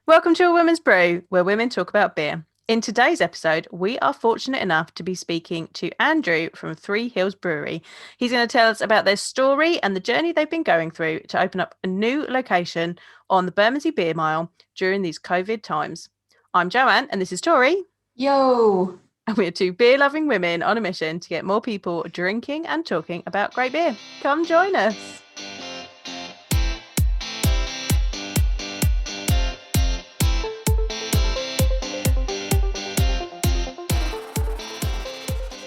Welcome to A Women's Brew, where women talk about beer. In today's episode, we are fortunate enough to be speaking to Andrew from Three Hills Brewery. He's going to tell us about their story and the journey they've been going through to open up a new location on the Bermondsey Beer Mile during these COVID times. I'm Joanne, and this is Tori. Yo! And we're two beer-loving women on a mission to get more people drinking and talking about great beer. Come join us.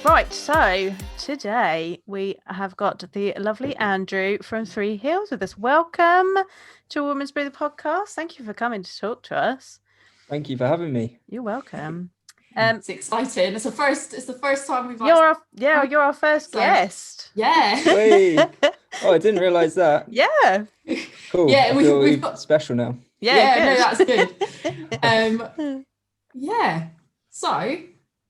Right, so today we have got the lovely Andrew from Three Hills with us. Welcome to A Women's Brew, the podcast. Thank you for coming to talk to us. Thank you for having me. You're welcome. It's exciting. It's the first time we've you're our first guest. Yeah. Wait. Oh, I didn't realise that. Yeah. Cool. Yeah, we've got special now. Yeah, no, that's good. Yeah. So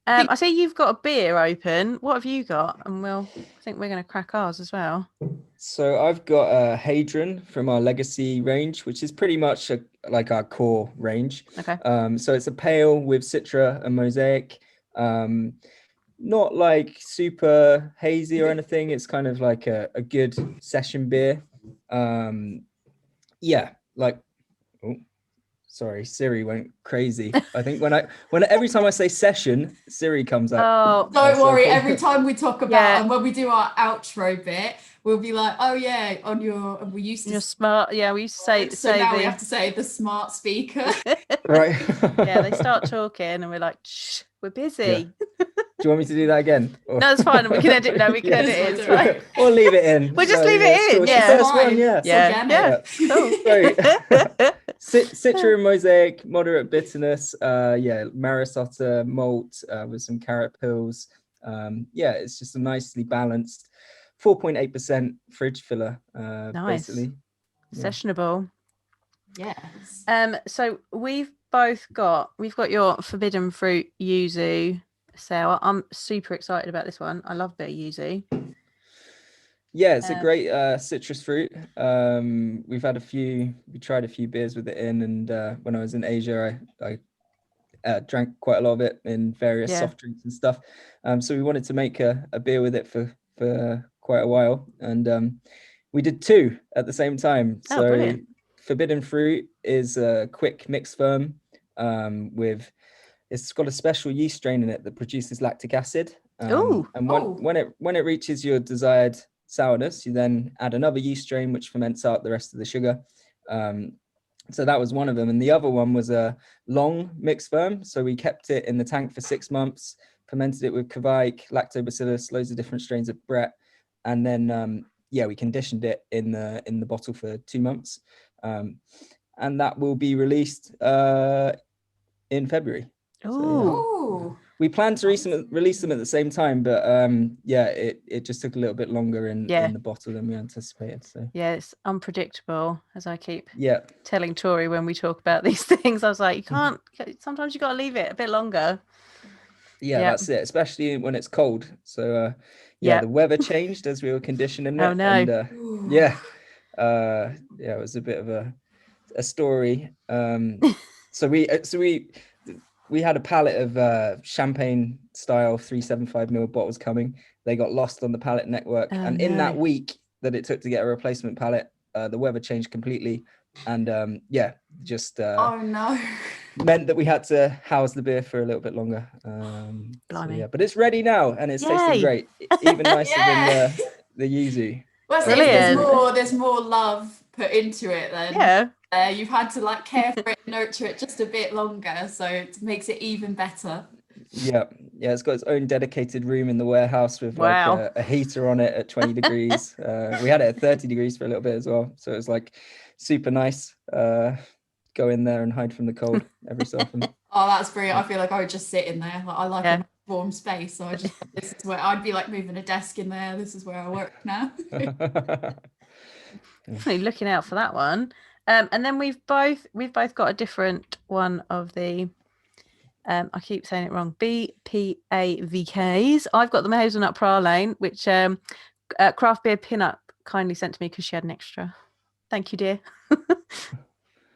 I see you've got a beer open. What have you got? And I think we're going to crack ours as well. So I've got a Hadron from our Legacy range, which is pretty much like our core range. Okay. So it's a pale with Citra and Mosaic. Not like super hazy or anything. It's kind of like a good session beer. Sorry, Siri went crazy. I think when every time I say session, Siri comes up. Oh, don't worry. Every time we talk about and when we do our outro bit, we'll be like, "Oh yeah, on your." We used to your smart. Yeah, we used to say. So now we have to say the smart speaker. Right. Yeah, they start talking, and we're like, "Shh, we're busy." Yeah. Do you want me to do that again? Or... No, it's fine. We can edit. No, we can edit it. It's fine. Or leave it in. We'll just leave it in. Cool. Yeah. The first one, Yeah. Cool. Great. Citra and Mosaic, moderate bitterness. Maris Otter malt with some carrot pills. It's just a nicely balanced 4.8% fridge filler. Nice. Basically. Sessionable. Yes. So we've got your forbidden fruit yuzu sour. I'm super excited about this one. I love a bit of yuzu. Yeah, it's a great citrus fruit. We tried a few beers with it in, and when I was in Asia, I drank quite a lot of it in various soft drinks and stuff. So we wanted to make a beer with it for quite a while, and we did two at the same time. So brilliant. Forbidden Fruit is a quick mix firm it's got a special yeast strain in it that produces lactic acid. And when it reaches your desired sourness, you then add another yeast strain which ferments out the rest of the sugar. So that was one of them, and the other one was a long mix firm. So we kept it in the tank for 6 months, fermented it with Kveik, lactobacillus, loads of different strains of Brett, and then we conditioned it in the bottle for 2 months, and that will be released in February. So, we planned to release them at the same time, but it just took a little bit longer in the bottle than we anticipated. So it's unpredictable, as I keep telling Tori when we talk about these things. I was like, you can't. Sometimes you got to leave it a bit longer. That's it, especially when it's cold. So the weather changed as we were conditioning it. Oh no! And, it was a bit of a story. So we had a pallet of champagne style 375ml bottles coming. They got lost on the pallet network. In that week that it took to get a replacement pallet, the weather changed completely. And meant that we had to house the beer for a little bit longer. But it's ready now and it's tasting great. Even nicer than the yuzu. Well, there's more love put into it then. You've had to care for it, nurture it just a bit longer, so it makes it even better. It's got its own dedicated room in the warehouse with a heater on it at 20 degrees. We had it at 30 degrees for a little bit as well, so it was super nice. Go in there and hide from the cold every so often. Oh, that's brilliant. I feel like I would just sit in there. I like a warm space, so this is where I'd be moving a desk in there. This is where I work now. Definitely looking out for that one. And then we've both got a different one of the I keep saying it wrong, BPAVKs. I've got the hazelnut praline, which craft beer pinup kindly sent to me because she had an extra. Thank you, dear.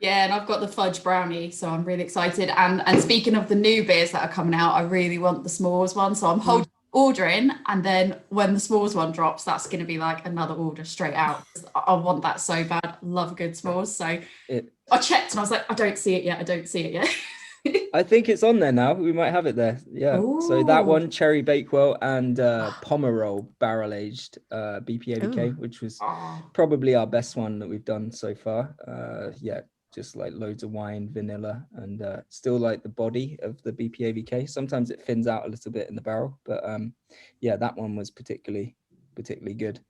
Yeah, and I've got the fudge brownie, so I'm really excited. And speaking of the new beers that are coming out, I really want the s'mores one. So I'm ordering, and then when the s'mores one drops, that's going to be like another order straight out. I want that so bad. Love a good s'mores. So I checked and I was like, I don't see it yet. I think it's on there now. We might have it there. Yeah. Ooh. So that one, Cherry Bakewell and Pomerol barrel aged BPABK, which was probably our best one that we've done so far. Yeah, just like loads of wine, vanilla, and still like the body of the BPABK. Sometimes it thins out a little bit in the barrel, but yeah, that one was particularly good.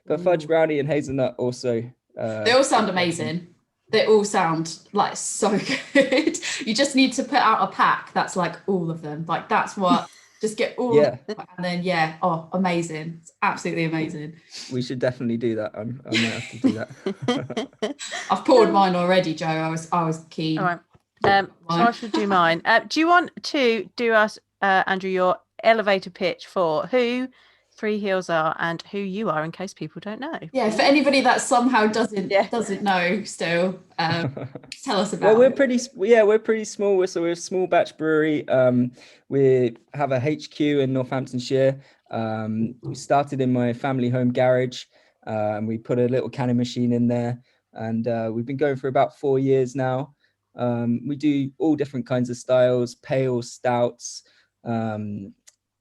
But fudge brownie and hazelnut also. They all sound amazing. They all sound like so good. You just need to put out a pack that's like all of them. Like that's what, just get all of them. And then amazing. It's absolutely amazing. We should definitely do that. I might have to do that. I've poured mine already, Joe. I was keen. All right. So I should do mine. Do you want to do us, Andrew, your elevator pitch for who Three Hills are and who you are, in case people don't know? Yeah, for anybody that somehow doesn't know still, tell us about. Well, we're pretty small. So we're a small batch brewery. We have a HQ in Northamptonshire. We started in my family home garage. We put a little canning machine in there, and we've been going for about 4 years now. We do all different kinds of styles: pale stouts,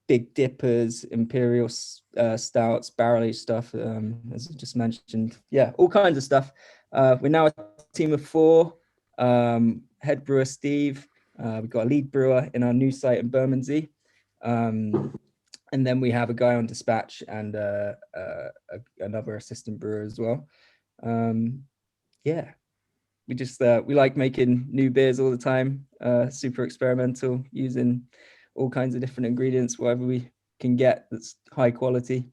big dippers, imperial stouts, barrel aged stuff, as I just mentioned. Yeah, all kinds of stuff. We're now a team of 4. Head brewer Steve. We've got a lead brewer in our new site in Bermondsey. And then we have a guy on dispatch and another assistant brewer as well. Yeah, we just we like making new beers all the time. Super experimental, using all kinds of different ingredients, whatever we can get that's high quality.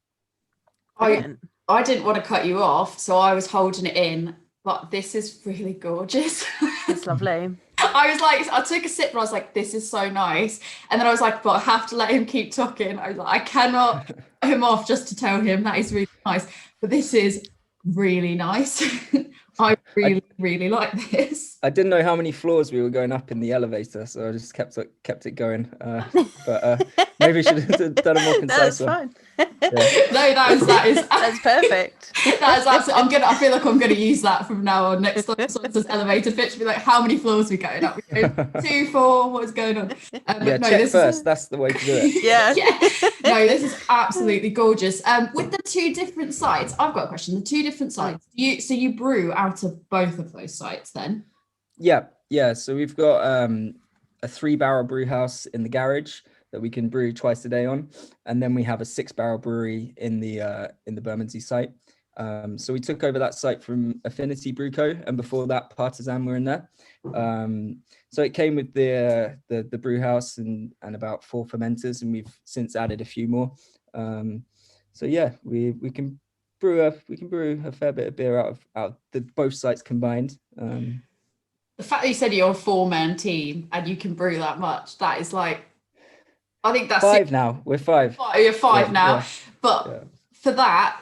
I didn't want to cut you off, so I was holding it in, but this is really gorgeous. It's lovely. I was like, I took a sip and I was like, this is so nice. And then I was like, but I have to let him keep talking. I was like, I cannot cut him off just to tell him that is really nice. But this is really nice. I really like this. I didn't know how many floors we were going up in the elevator, so I just kept it going. But maybe we should have done a more concise one. That's fine. No, that's perfect. That is absolutely. I feel like I'm gonna use that from now on. Next time someone says elevator pitch, be like, how many floors are we going up? We go 2, 4. What is going on? Check first. That's the way to do it. Yeah. No, this is absolutely gorgeous. With the 2 different sites, I've got a question. The 2 different sites. So you brew out of both of those sites then? Yeah. So we've got a 3-barrel brew house in the garage that we can brew twice a day on, and then we have a 6-barrel brewery in the Bermondsey site. So we took over that site from Affinity Brew Co, and before that Partisan were in there. So it came with the brew house and about 4 fermenters, and we've since added a few more. So yeah, we can brew a fair bit of beer out of the both sites combined. The fact that you said you're a 4-man team and you can brew that much, that is like, I think that's 5 now. We're 5. You're 5 now. Yeah. But for that,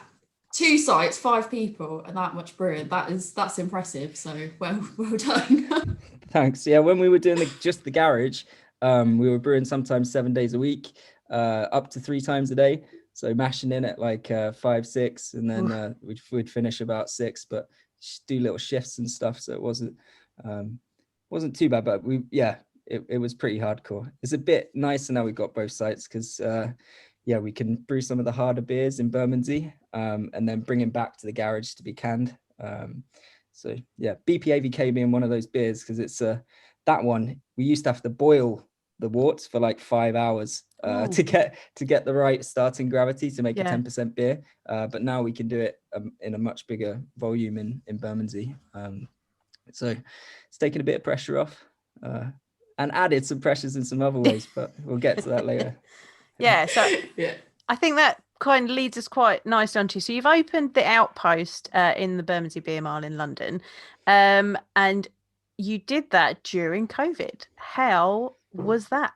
2 sites, 5 people, and that much brewing, that's impressive. So well done. Thanks. Yeah, when we were doing just the garage, we were brewing sometimes 7 days a week, up to 3 times a day. So mashing in at like 5, 6, and then we'd finish about 6, but do little shifts and stuff. So it wasn't too bad, but it was pretty hardcore. It's a bit nicer now we've got both sites, because we can brew some of the harder beers in Bermondsey, and then bring them back to the garage to be canned. So yeah, BPAVK being one of those beers, because it's that one we used to have to boil the wort for like 5 hours to get the right starting gravity to make a 10% beer, but now we can do it in a much bigger volume in Bermondsey. So it's taken a bit of pressure off, and added some pressures in some other ways, but we'll get to that later. So I think that kind of leads us quite nicely onto. So you've opened the Outpost in the Bermondsey Beer Mile in London, and you did that during COVID. How was that?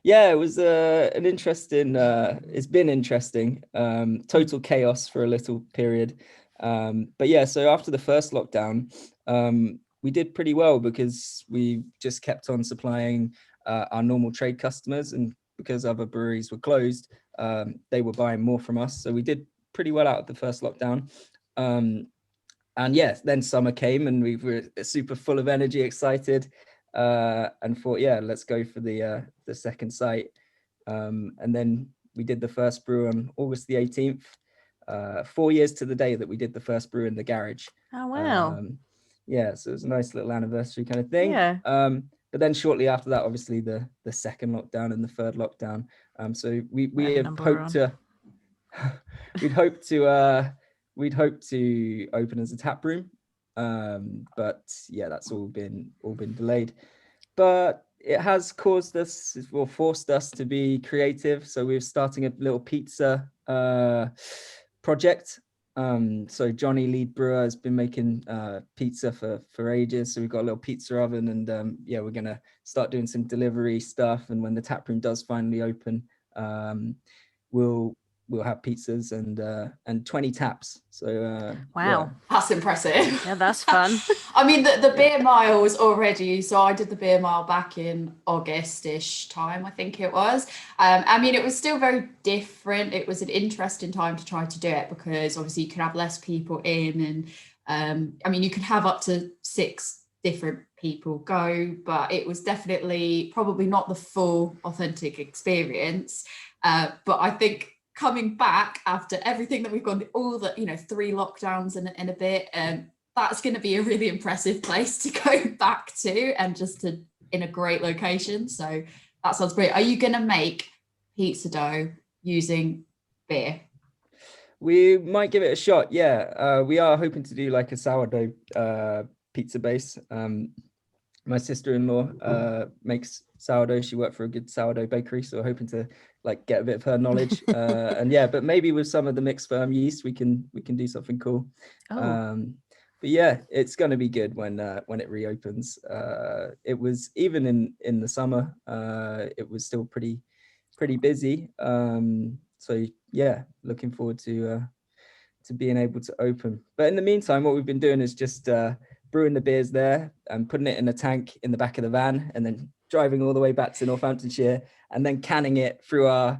Yeah, it was an interesting. It's been interesting. Total chaos for a little period. But yeah, so after the first lockdown, we did pretty well because we just kept on supplying our normal trade customers, and because other breweries were closed, they were buying more from us. So we did pretty well out of the first lockdown. And yes, then summer came and we were super full of energy, excited, and thought, yeah, let's go for the second site. And then we did the first brew on August the 18th, 4 years to the day that we did the first brew in the garage. Oh, wow. Yeah, so it was a nice little anniversary kind of thing. Yeah. But then shortly after that, obviously the second lockdown and the third lockdown. So we have hoped to we'd hoped to open as a tap room, but yeah, that's all been delayed. But it has caused us, or forced us, to be creative. So we're starting a little pizza project. So Johnny, lead brewer, has been making pizza for ages. So we've got a little pizza oven, and yeah, we're gonna start doing some delivery stuff. And when the tap room does finally open, we'll have pizzas and 20 taps. So wow, yeah. That's impressive. Yeah, that's fun. I mean, the beer mile was already, so I did the beer mile back in August-ish time, I think it was. I mean, it was still very different. It was an interesting time to try to do it because obviously you can have less people in, and I mean, you can have up to 6 different people go, but it was definitely probably not the full authentic experience. But I think coming back after everything that we've gone, all the 3 lockdowns in a bit, that's going to be a really impressive place to go back to, and just in a great location. So that sounds great. Are you going to make pizza dough using beer? We might give it a shot. Yeah, we are hoping to do like a sourdough pizza base. My sister-in-law makes sourdough. She worked for a good sourdough bakery, so we're hoping to like get a bit of her knowledge. And yeah, but maybe with some of the mixed firm yeast, we can do something cool. But yeah, it's going to be good when it reopens. It was, even in the summer, it was still pretty busy. So yeah, looking forward to being able to open. But in the meantime, what we've been doing is just brewing the beers there and putting it in a tank in the back of the van, and then driving all the way back to Northamptonshire, and then canning it through our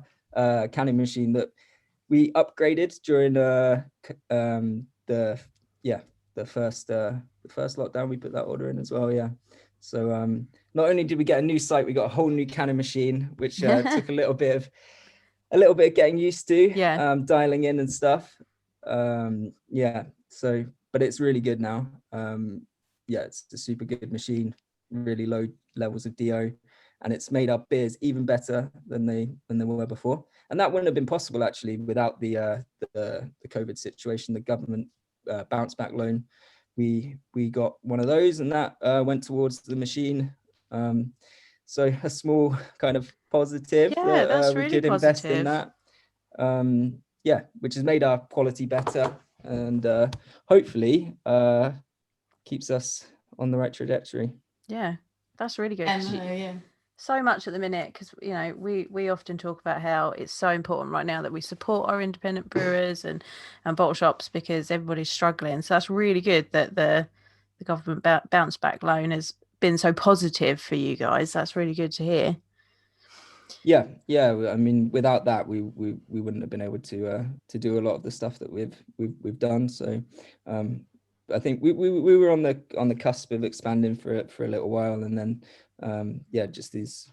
canning machine that we upgraded during the first lockdown. We put that order in as well. Yeah. So not only did we get a new site, we got a whole new canning machine, which took a little bit of getting used to. Yeah. Dialing in and stuff. Yeah. So, but it's really good now. Yeah, it's a super good machine, really low levels of DO, and it's made our beers even better than they were before. And that wouldn't have been possible actually without the COVID situation. The government bounce back loan, we got one of those, and that went towards the machine. So a small kind of positive that we could invest in that. Yeah, which has made our quality better, and hopefully keeps us on the right trajectory. Yeah, that's really good. Yeah. So much at the minute, because we often talk about how it's so important right now that we support our independent brewers and bottle shops, because everybody's struggling. So that's really good that the government bounce back loan has been so positive for you guys. That's really good to hear. Yeah. I mean, without that, we wouldn't have been able to do a lot of the stuff that we've done. So I think we were on the cusp of expanding for a little while, and then yeah, just these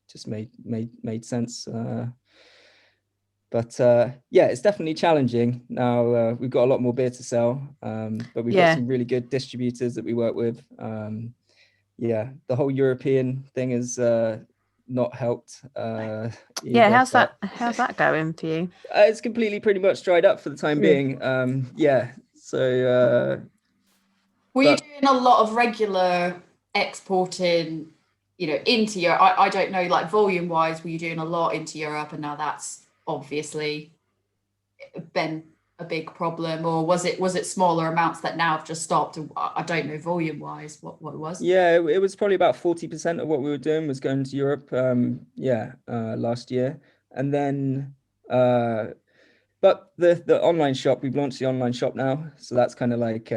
just made sense. But yeah, it's definitely challenging now. We've got a lot more beer to sell, but we've got some really good distributors that we work with. Yeah, the whole European thing is not helped. Yeah, how's that going for you? It's completely pretty much dried up for the time being. Yeah, so were you doing a lot of regular exporting, into Europe? I don't know, like volume wise, were you doing a lot into Europe, and now that's obviously been a big problem, or was it smaller amounts that now have just stopped? I don't know volume wise what it was. Yeah, it was probably about 40% of what we were doing was going to Europe. Last year, and then but the online shop, we've launched the online shop now, so that's kind of like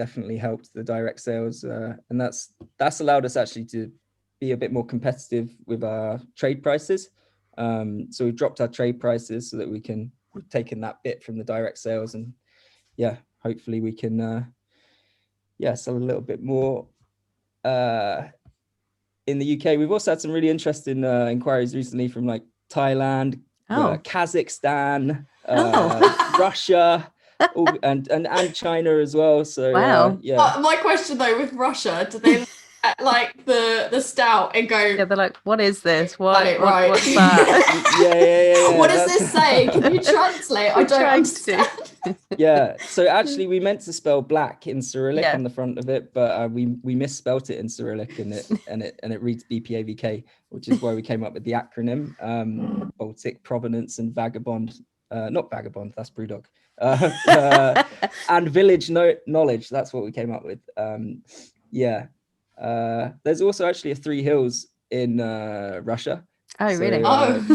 definitely helped the direct sales, and that's allowed us actually to be a bit more competitive with our trade prices. So we've dropped our trade prices so that we've taken that bit from the direct sales, and hopefully we can sell a little bit more in the UK. We've also had some really interesting inquiries recently from like Thailand, Kazakhstan, Russia, and China as well. So wow. My question though with Russia, do they like the stout and go? Yeah, they're like, what is this? Right. What's that? yeah. What does this say? Can you translate? I don't understand. Yeah, so actually we meant to spell black in Cyrillic on the front of it, but we misspelt it in Cyrillic, and it reads BPAVK, which is why we came up with the acronym Baltic Provenance and Vagabond, not Vagabond, that's Brewdog, and Village Knowledge. That's what we came up with. There's also actually a Three Hills in Russia. Oh, really?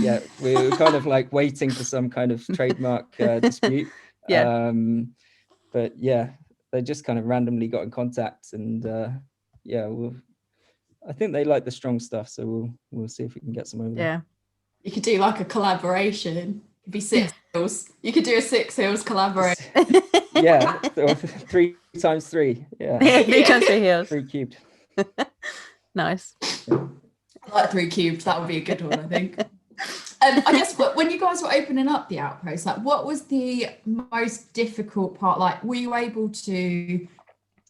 Yeah, we were kind of like waiting for some kind of trademark dispute. But yeah, they just kind of randomly got in contact, and I think they like the strong stuff, so we'll see if we can get some over there. Yeah, you could do like a collaboration. It'd be 6 Hills. You could do a 6 Hills collaboration. Yeah, 3 times 3. Yeah, 3 times 3 hills. 3 cubed. Nice. I like 3 cubed. That would be a good one, I think. I guess when you guys were opening up the Outpost, like, what was the most difficult part? Like, were you able to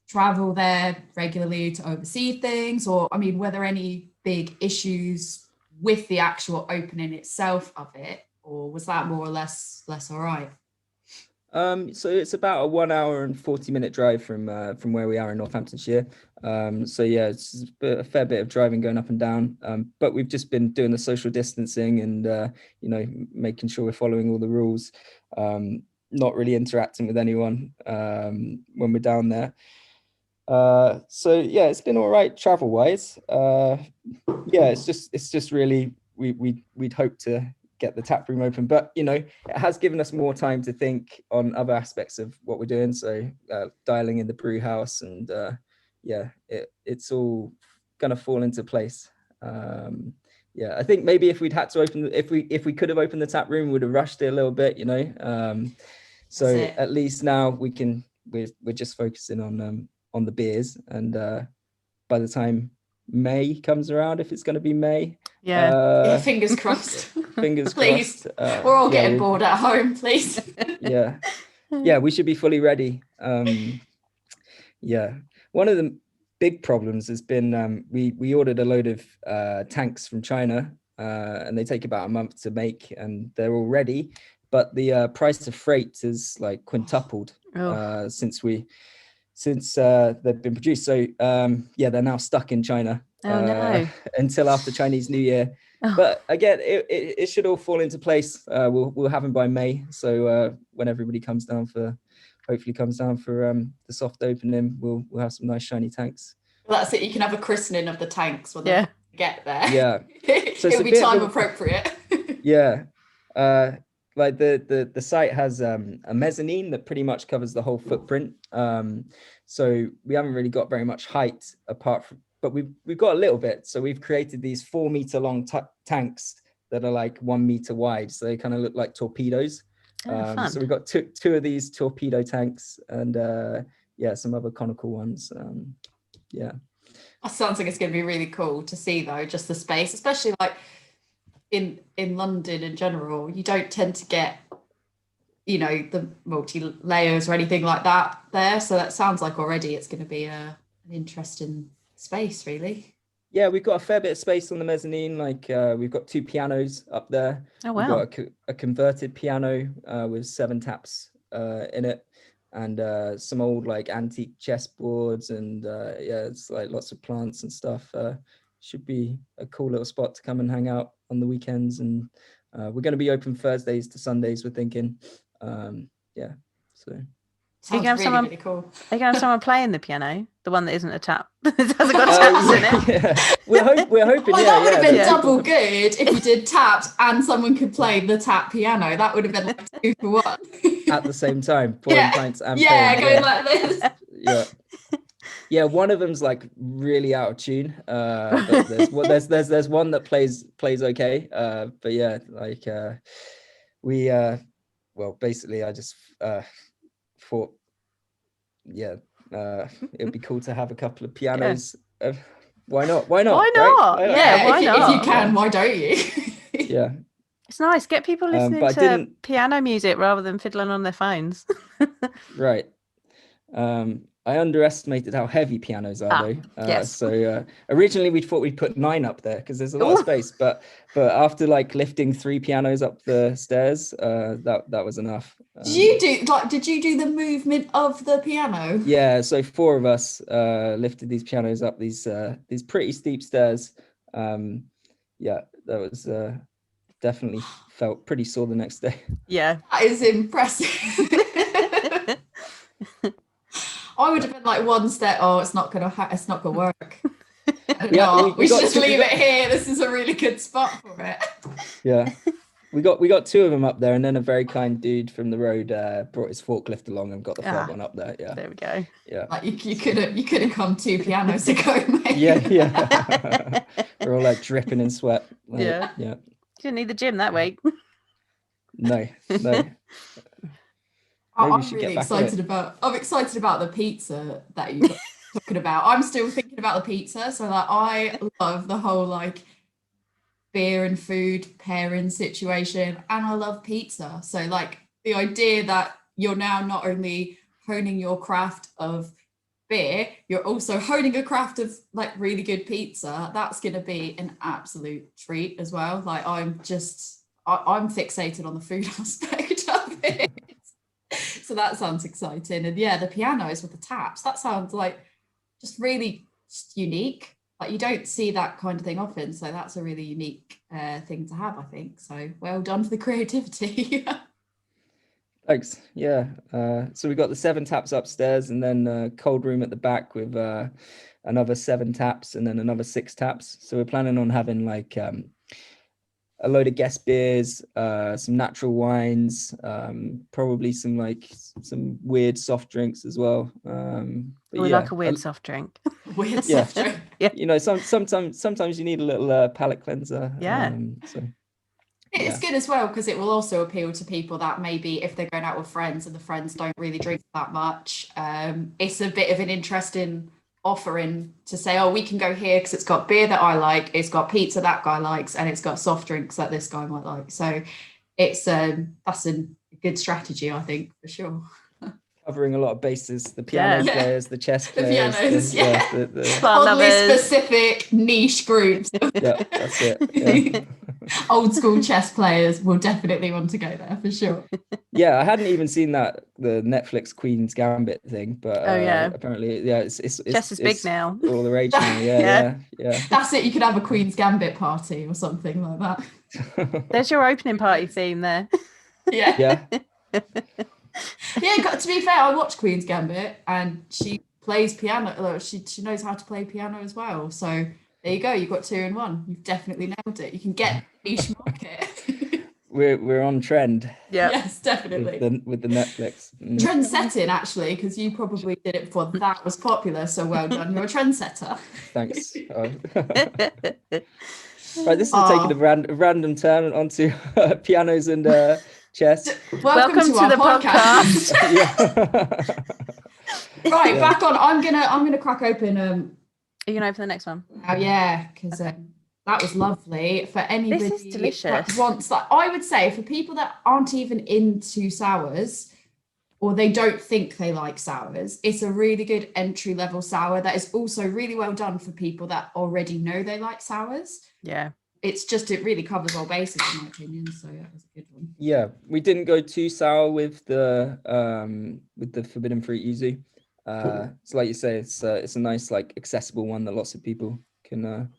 travel there regularly to oversee things, or I mean, were there any big issues with the actual opening itself of it, or was that more or less all right? So it's about a 1 hour and 40-minute drive from where we are in Northamptonshire. So yeah, it's a fair bit of driving going up and down. But we've just been doing the social distancing and making sure we're following all the rules. Not really interacting with anyone when we're down there. So yeah, it's been all right travel wise. It's just really we'd hope to get the tap room open, but it has given us more time to think on other aspects of what we're doing, so dialing in the brew house, and it's all gonna fall into place. I think maybe if we'd had to open, if we could have opened the tap room, we would have rushed it a little bit, so at least now we're just focusing on the beers, and by the time May comes around, if it's going to be May, fingers crossed. Fingers please crossed. We're all getting bored at home, please. We should be fully ready. One of the big problems has been we ordered a load of tanks from China, and they take about a month to make, and they're all ready, but the price of freight is like quintupled since they've been produced. So they're now stuck in China until after Chinese New Year. But again, it should all fall into place. We'll have them by May. So when everybody hopefully comes down for the soft opening, we'll have some nice shiny tanks. Well, that's it. You can have a christening of the tanks when they get there. Yeah, so it'll be time appropriate. Like the site has a mezzanine that pretty much covers the whole footprint. So we haven't really got very much height apart from, but we've got a little bit. So we've created these 4 meter long tanks that are like 1 meter wide. So they kind of look like torpedoes. So we've got two of these torpedo tanks, and some other conical ones. That sounds like it's going to be really cool to see, though, just the space, especially like in London in general. You don't tend to get the multi-layers or anything like that there, so that sounds like already it's going to be an interesting space, really. Yeah, we've got a fair bit of space on the mezzanine. Like we've got 2 pianos up there. Oh wow. We've got a converted piano with 7 taps in it, and some old like antique chessboards, and it's like lots of plants and stuff. Should be a cool little spot to come and hang out on the weekends, and we're going to be open Thursdays to Sundays, we're thinking. So sounds really cool. Are you going to have someone playing the piano, the one that isn't a tap? It hasn't got taps in it. Yeah. We're hoping. That would have been double good if you did taps and someone could play the tap piano. That would have been like 2 for 1. at the same time, pouring pints and going playing. like this. Yeah, one of them's like really out of tune. But there's one that plays okay. But yeah, like we well, basically I just thought, it'd be cool to have a couple of pianos. Why not? Why not? Right? Why not? If you can, why don't you? Yeah. It's nice. Get people listening to piano music rather than fiddling on their phones. Right. I underestimated how heavy pianos are, though. Yes. So originally we thought we'd put 9 up there because there's a lot of space, but after like lifting 3 pianos up the stairs, that was enough. Did you do the movement of the piano? Yeah. So 4 of us lifted these pianos up these pretty steep stairs. That was definitely felt pretty sore the next day. Yeah. That is impressive. I would have been like one step. Oh, it's not gonna work. We should just leave it here. This is a really good spot for it. Yeah, we got 2 of them up there, and then a very kind dude from the road brought his forklift along and got the 3rd one up there. Yeah, there we go. Yeah, like you could have come 2 pianos ago, mate. Yeah. We're all like dripping in sweat. Like, yeah. You didn't need the gym that week. No. I'm really excited about. I'm excited about the pizza that you're talking about. I'm still thinking about the pizza. So like, I love the whole like beer and food pairing situation, and I love pizza. So like the idea that you're now not only honing your craft of beer, you're also honing a craft of like really good pizza. That's going to be an absolute treat as well. Like I'm fixated on the food aspect of it. So that sounds exciting. And yeah, the pianos with the taps, that sounds like just really unique. Like you don't see that kind of thing often. So that's a really unique thing to have, I think. So well done for the creativity. Thanks. Yeah. So we got the 7 taps upstairs, and then a cold room at the back with another 7 taps, and then another 6 taps. So we're planning on having like a load of guest beers, some natural wines, probably some weird soft drinks as well. We like a weird soft drink. Weird soft drink. Yeah. You know, sometimes you need a little palate cleanser. Yeah. It's good as well because it will also appeal to people that maybe if they're going out with friends and the friends don't really drink that much, it's a bit of an interesting offering to say, oh, we can go here because it's got beer that I like, it's got pizza that guy likes, and it's got soft drinks that this guy might like. So it's that's a good strategy, I think, for sure. Covering a lot of bases, the piano players, the chess players, the oddly specific niche groups. Yeah, that's it. Yeah. Old school chess players will definitely want to go there for sure. Yeah, I hadn't even seen the Netflix Queen's Gambit thing, but apparently, it's chess is big now. All the rage now. Yeah. That's it. You could have a Queen's Gambit party or something like that. There's your opening party theme there. Yeah. Yeah, to be fair, I watched Queen's Gambit and she plays piano. She knows how to play piano as well. So there you go. You've got 2 in 1. You've definitely nailed it. You can get niche market. We're on trend. Yeah. Yes, definitely. With the Netflix. Trend setting, actually, because you probably did it before that was popular. So well done. You're a trendsetter. Thanks. Right, this is taking a random turn onto pianos and chess. Welcome to the podcast. Right, back on. I'm gonna crack open. Are you gonna open the next one? Oh yeah, because that was lovely. For anybody this is delicious. That wants that, I would say for people that aren't even into sours or they don't think they like sours, it's a really good entry level sour that is also really well done for people that already know they like sours. Yeah. It really covers all bases in my opinion. So that was a good one. Yeah, we didn't go too sour with the forbidden fruit yuzu. So like you say, it's a nice like accessible one that lots of people can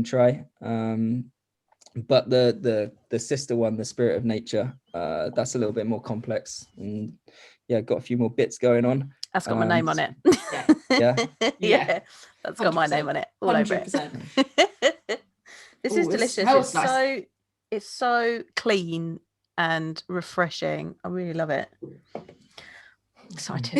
try. But the sister one, the spirit of nature, that's a little bit more complex and got a few more bits going on. That's got my name on it. Yeah. That's got my name on it all 100%. Over it. This is delicious. It's so clean and refreshing. I really love it. Excited.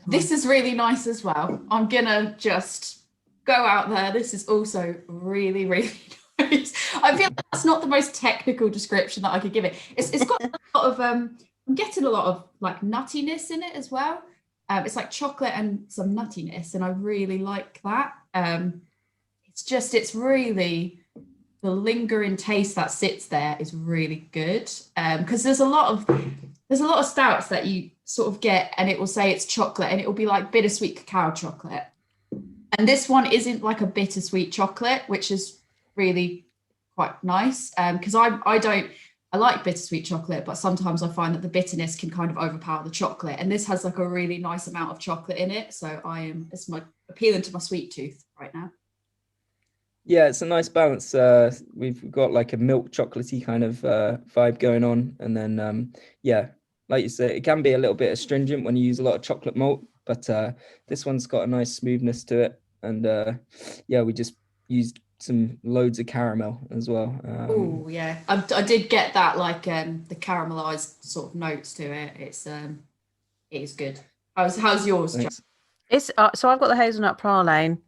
This is really nice as well. I'm gonna just go out there. This is also really, really nice. I feel like that's not the most technical description that I could give it. It's got a lot of I'm getting a lot of like nuttiness in it as well. It's like chocolate and some nuttiness, and I really like that. It's really the lingering taste that sits there is really good. Because there's a lot of stouts that you sort of get and it will say it's chocolate and it will be like bittersweet cacao chocolate. And this one isn't like a bittersweet chocolate, which is really quite nice. Because I like bittersweet chocolate, but sometimes I find that the bitterness can kind of overpower the chocolate. And this has like a really nice amount of chocolate in it. So it's appealing to my sweet tooth right now. Yeah, it's a nice balance. We've got like a milk chocolatey kind of vibe going on. And then, like you say, it can be a little bit astringent when you use a lot of chocolate malt, but this one's got a nice smoothness to it. And we just used some loads of caramel as well. Oh yeah, I did get that like the caramelized sort of notes to it. It is good. How's yours, John? It's so I've got the hazelnut praline.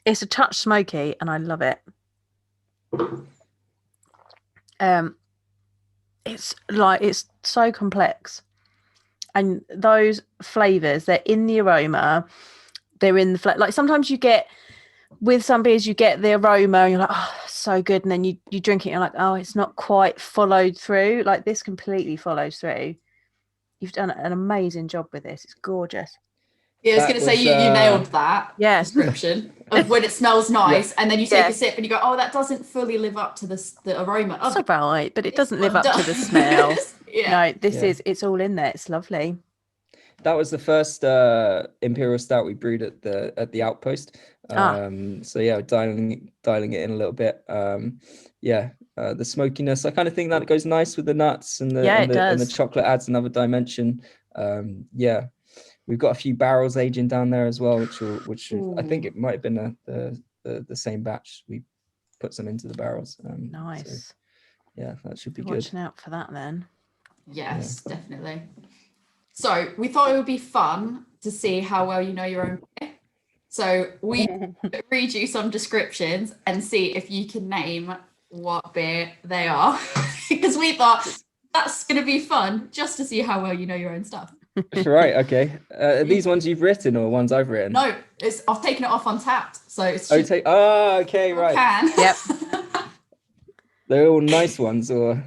It's a touch smoky and I love it. It's so complex, and those flavors, they're in the aroma, they're in the like sometimes you get with some beers you get the aroma and you're like, oh, so good, and then you drink it and you're like, oh, it's not quite followed through. Like this completely follows through. You've done an amazing job with this. It's gorgeous. Yeah, I was going to say you nailed that description of when it smells nice, and then you take a sip and you go, oh, that doesn't fully live up to the aroma. That's right, but it doesn't live up to the smell. No, it's all in there. It's lovely. That was the first imperial stout we brewed at the outpost. So dialing it in a little bit. The smokiness, I kind of think that goes nice with the nuts and the chocolate adds another dimension. We've got a few barrels aging down there as well, which I think it might have been the same batch. We put some into the barrels. Nice. So, that should be good. Watching out for that then. Yes, definitely. So we thought it would be fun to see how well you know your own beer. So we read you some descriptions and see if you can name what beer they are, because we thought that's going to be fun just to see how well you know your own stuff. Right, okay. Are these ones you've written or ones I've written? No, I've taken it off Untapped, so it's just okay, right. Yep. They're all nice ones, or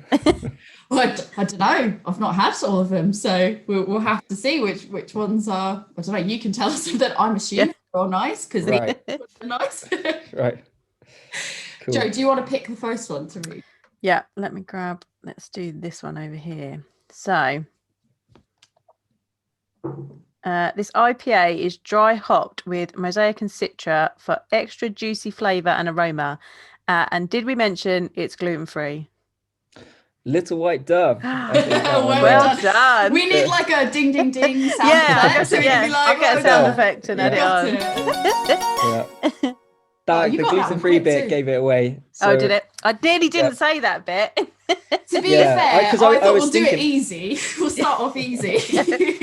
well, I don't know. I've not had all of them, so we'll have to see which ones are. I don't know. You can tell us that I'm assuming they're all nice because they're nice. Right. Cool. Joe, do you want to pick the first one to read? Yeah, let's do this one over here. So this IPA is dry hopped with Mosaic and Citra for extra juicy flavour and aroma. And did we mention it's gluten-free? Little White Dove. well done. We need like a ding ding ding sound effect. I'll get a sound effect and add it on. The gluten-free bit gave it away. So, did it? I nearly didn't say that bit. To be fair, I thought we'll do it easy. We'll start off easy.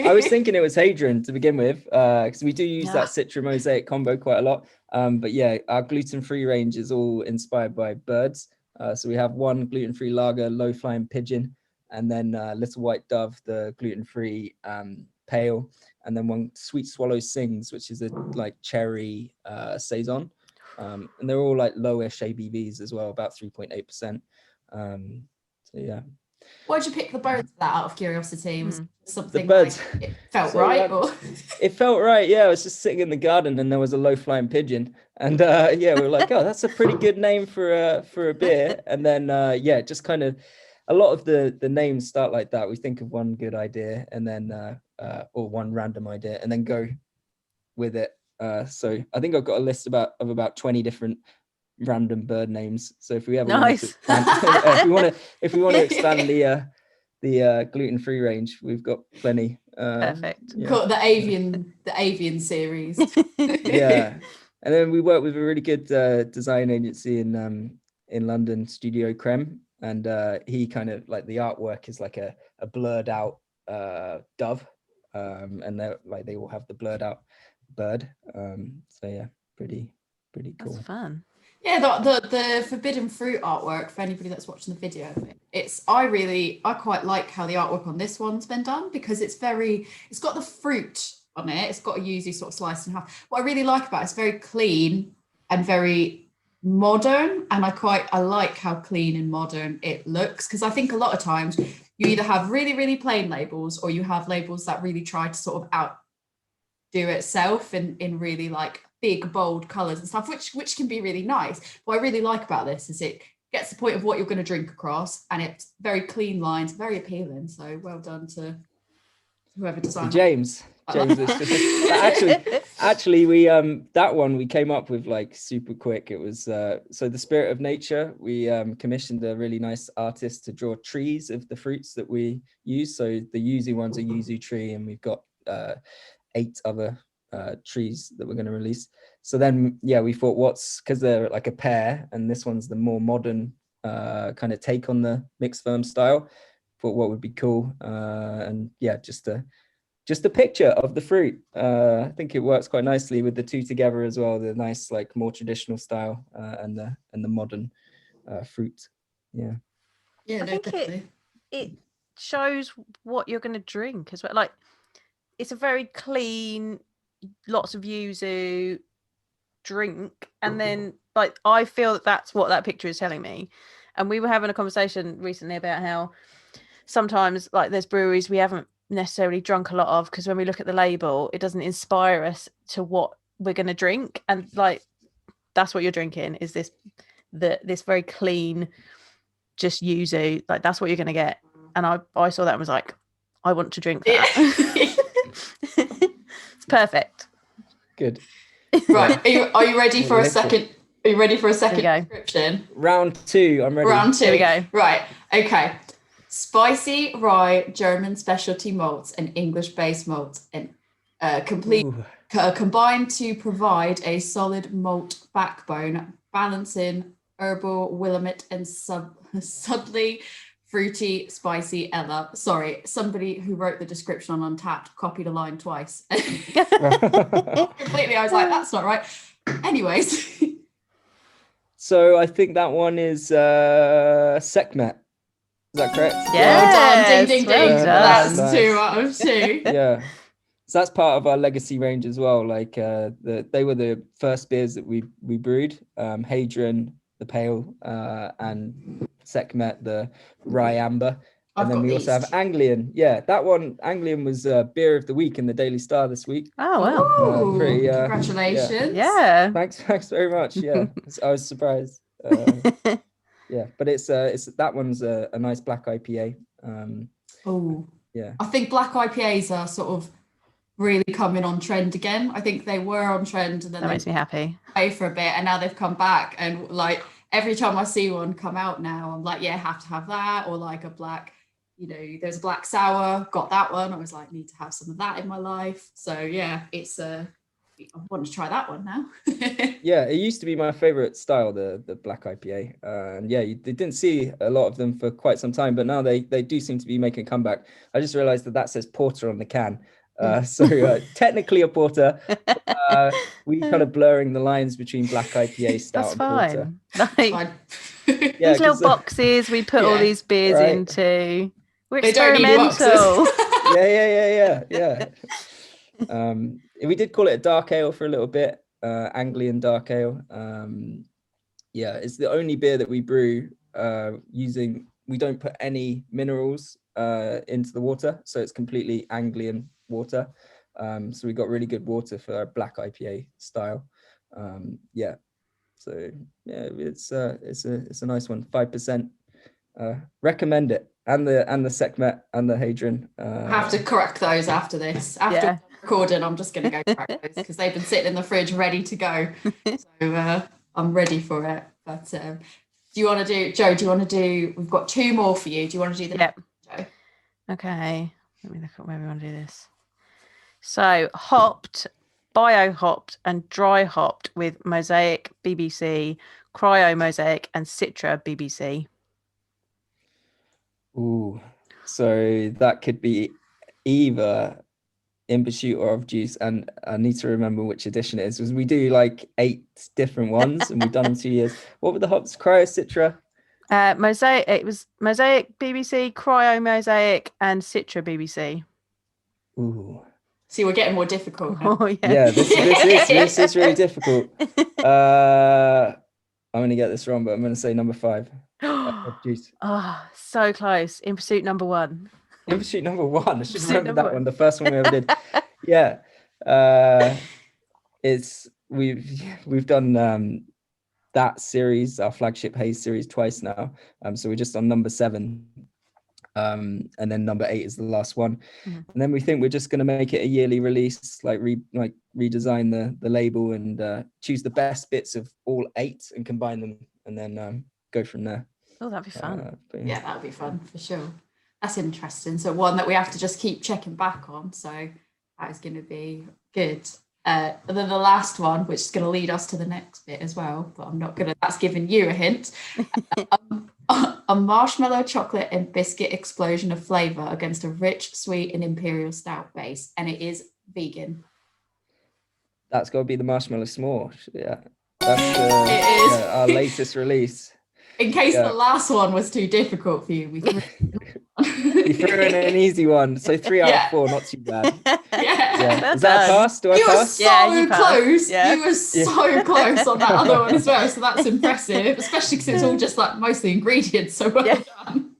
I was thinking it was Hadrian to begin with, because we do use that Citra Mosaic combo quite a lot. But our gluten-free range is all inspired by birds. So we have one gluten-free lager, Low Flying Pigeon, and then Little White Dove, the gluten-free pale, and then one Sweet Swallow Sings, which is a like cherry saison. And they're all like lowish ABVs as well, about 3.8%. Why'd you pick the birds for that, out of curiosity? Was something the birds, like it felt right? Or? It felt right, I was just sitting in the garden and there was a low flying pigeon, and we were like, oh, that's a pretty good name for a beer. And then just kind of a lot of the names start like that. We think of one good idea and then or one random idea and then go with it. So I think I've got a list of about 20 different random bird names. So if we ever want to expand, if we want to expand the gluten-free range, we've got plenty. Perfect. Cool. The avian series. And then we work with a really good design agency in London, Studio Creme. and he kind of like the artwork is like a blurred out dove, and they all have the blurred out bird. So yeah, pretty cool. That's fun. Yeah, the forbidden fruit artwork, for anybody that's watching the video, I quite like how the artwork on this one's been done, because it's got the fruit on it, it's got a yuzu sort of sliced in half. What I really like about it's very clean and very modern, and I like how clean and modern it looks, because I think a lot of times you either have really, really plain labels, or you have labels that really try to sort of outdo itself in really like big bold colors and stuff, which can be really nice. What I really like about this is it gets the point of what you're going to drink across, and it's very clean lines, very appealing. So well done to whoever designed James. Actually we that one we came up with like super quick. It was so the Spirit of Nature, we commissioned a really nice artist to draw trees of the fruits that we use. So the yuzu one's a yuzu tree, and we've got 8 other trees that we're going to release. So then we thought, because they're like a pair, and this one's the more modern kind of take on the mixed ferm style, thought what would be cool, and just a picture of the fruit. I think it works quite nicely with the two together as well, the nice like more traditional style and the modern fruit. Yeah, I think definitely. It shows what you're going to drink as well. Like, it's a very clean, lots of yuzu drink, and then like I feel that that's what that picture is telling me. And we were having a conversation recently about how sometimes like there's breweries we haven't necessarily drunk a lot of, because when we look at the label, it doesn't inspire us to what we're going to drink, and like that's what you're drinking is this very clean, just yuzu, like that's what you're going to get. And I saw that and was like, I want to drink that. It's perfect. Good. Right. Are you ready for a second? Are you ready for a second description? Round 2. I'm ready. Round 2. Here we go. Right. Okay. Spicy rye, German specialty malts, and English-based malts, and combined to provide a solid malt backbone, balancing herbal, willamette, and subtly fruity, spicy Ella. Sorry, somebody who wrote the description on Untapped copied a line twice. Completely, I was like, that's not right. Anyways. So I think that one is Sekhmet. Is that correct? Yeah. Well done. Ding, ding, ding. Well That's nice. 2 out of 2. Yeah. So that's part of our legacy range as well. Like they were the first beers that we brewed. Hadrian, the pale, and Sekhmet, the rye amber. And then we also have Anglian. Yeah, that one, Anglian, was beer of the week in the Daily Star this week. Oh, wow. Congratulations. Yeah. Thanks very much. Yeah, I was surprised. Yeah, but it's that one's a nice black IPA. Yeah. I think black IPAs are sort of really coming on trend again. I think they were on trend, and then that makes me happy. Away for a bit, and now they've come back, and like every time I see one come out now, I'm like, yeah, have to have that, or like a black, there's a black sour, got that one. I was like, need to have some of that in my life. So yeah, it's I want to try that one now. Yeah, it used to be my favorite style, the black IPA. And yeah, you didn't see a lot of them for quite some time, but now they do seem to be making a comeback. I just realized that says porter on the can. So technically a porter. We kind of blurring the lines between black IPA, stout, and porter. That's fine. These little boxes we put all these beers into. We're experimental. Yeah. We did call it a dark ale for a little bit, Anglian dark ale. It's the only beer that we brew using, we don't put any minerals into the water, so it's completely Anglian water. So we got really good water for our black IPA style. So yeah, it's a nice one, 5%. Recommend it, and the Sekhmet and the Hadrian. I have to correct those after this. After recording, I'm just going to go crack those because they've been sitting in the fridge ready to go. So I'm ready for it. But do you want to do, Joe? Do you want to do? We've got 2 more for you. Do you want to do the next one, Joe? Okay. Let me look at where we want to do this. So hopped, bio hopped, and dry hopped with Mosaic BBC, Cryo Mosaic, and Citra BBC. Ooh, so that could be either In Pursuit or of Juice, and I need to remember which edition it is, because we do like 8 different ones and we've done them 2 years. What were the hops? Cryo, Citra? Mosaic. It was Mosaic BBC, Cryo Mosaic, and Citra BBC. Ooh. See, we're getting more difficult now. Oh yeah. Yeah, this is really difficult. I'm gonna get this wrong, but I'm gonna say number 5. Juice. Oh, so close. In Pursuit number 1. In Pursuit number 1. I should Pursuit remember number that one. The first one we ever did. Yeah. We've done that series, our flagship Haze series, twice now. So we're just on number 7. And then number 8 is the last one. Mhm. And then we think we're just going to make it a yearly release, like redesign the label and choose the best bits of all 8 and combine them, and then go from there. Oh, that'd be fun. Yeah, that would be fun for sure. That's interesting. So one that we have to just keep checking back on. So that is going to be good. And then the last one, which is going to lead us to the next bit as well, but I'm not going to, that's giving you a hint. A marshmallow, chocolate and biscuit explosion of flavour against a rich, sweet and imperial stout base. And it is vegan. That's got to be the marshmallow s'more. Yeah. That's it is. Our latest release. In case the last one was too difficult for you, we threw you threw in an easy one. So 3 out of 4, not too bad. Yeah. Is that a pass? Do I pass? You were so close. Yeah. You were so close on that other one as well. So that's impressive, especially because it's all just like mostly ingredients. So well done.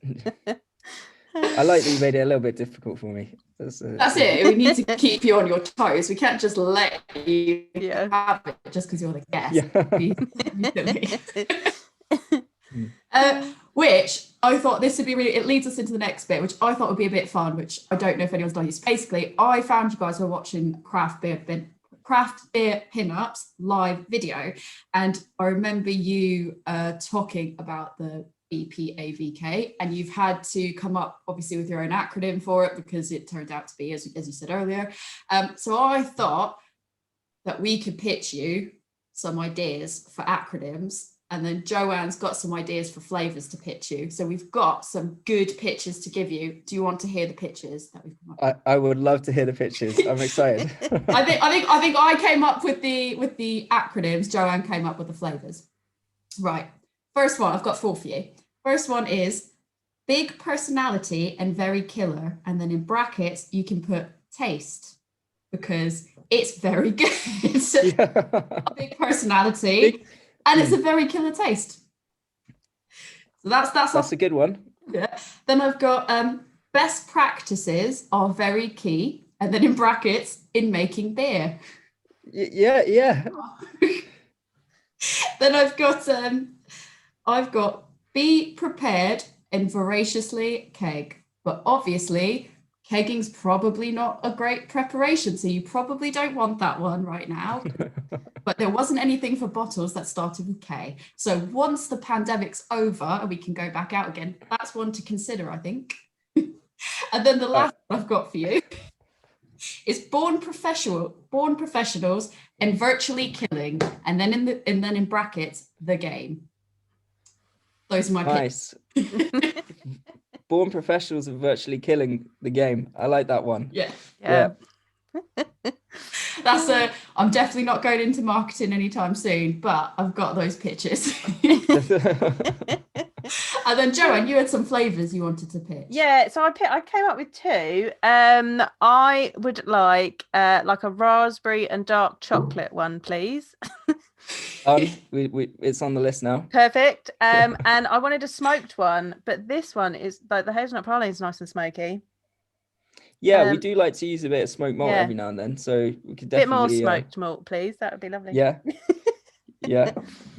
I like that you made it a little bit difficult for me. That's it. We need to keep you on your toes. We can't just let you have it just because you're the guest. Which I thought this would be really, it leads us into the next bit, which I thought would be a bit fun, which I don't know if anyone's done this. Basically, I found you guys were watching craft beer pinups live video, and I remember you talking about the BPAVK, and you've had to come up obviously with your own acronym for it because it turned out to be, as you said earlier. So I thought that we could pitch you some ideas for acronyms, and then Joanne's got some ideas for flavors to pitch you. So we've got some good pitches to give you. Do you want to hear the pitches that we've come up with? I would love to hear the pitches. I'm excited. I think I came up with the acronyms. Joanne came up with the flavors. Right. First one, I've got 4 for you. First one is big personality and very killer. And then in brackets, you can put taste because it's very good. A big personality. And it's a very killer taste. So that's a good one. Yeah. Then I've got best practices are very key. And then in brackets, in making beer. Yeah. Then I've got be prepared and voraciously keg. But obviously, kegging's probably not a great preparation, so you probably don't want that one right now. But there wasn't anything for bottles that started with K. So once the pandemic's over and we can go back out again, that's one to consider, I think. And then the last one I've got for you is born professionals and virtually killing, and then in brackets, the game. Those are my nice. Born professionals and virtually killing the game. I like that one. Yeah. I'm definitely not going into marketing anytime soon, but I've got those pitches. And then Joanne, you had some flavors you wanted to pitch. Yeah, so I came up with 2. I would like a raspberry and dark chocolate one, please. It's on the list now. Perfect. And I wanted a smoked one, but this one is like the hazelnut praline is nice and smoky. Yeah, we do like to use a bit of smoked malt every now and then, so we could definitely bit more smoked malt, please. That would be lovely. Yeah.